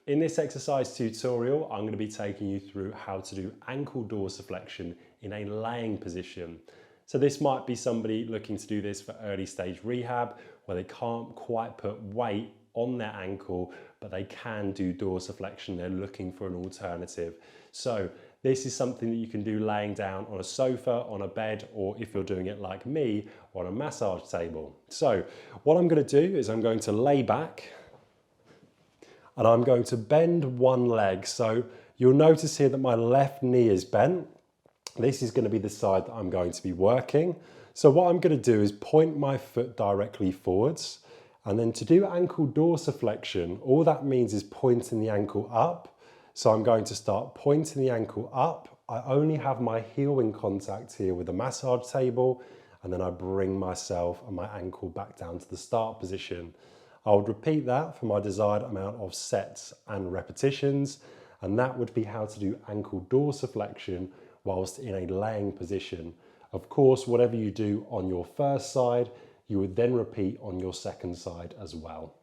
In this exercise tutorial, I'm going to be taking you through how to do ankle dorsiflexion in a laying position. So this might be somebody looking to do this for early stage rehab where they can't quite put weight on their ankle, but they can do dorsiflexion. They're looking for an alternative. So this is something that you can do laying down on a sofa, on a bed, or if you're doing it like me, on a massage table. So what I'm going to do is I'm going to lay back and I'm going to bend one leg. So you'll notice here that my left knee is bent. This is going to be the side that I'm going to be working. So what I'm going to do is point my foot directly forwards. And then to do ankle dorsiflexion, all that means is pointing the ankle up. So I'm going to start pointing the ankle up. I only have my heel in contact here with the massage table, and then I bring myself and my ankle back down to the start position. I would repeat that for my desired amount of sets and repetitions, and that would be how to do ankle dorsiflexion whilst in a laying position. Of course, whatever you do on your first side, you would then repeat on your second side as well.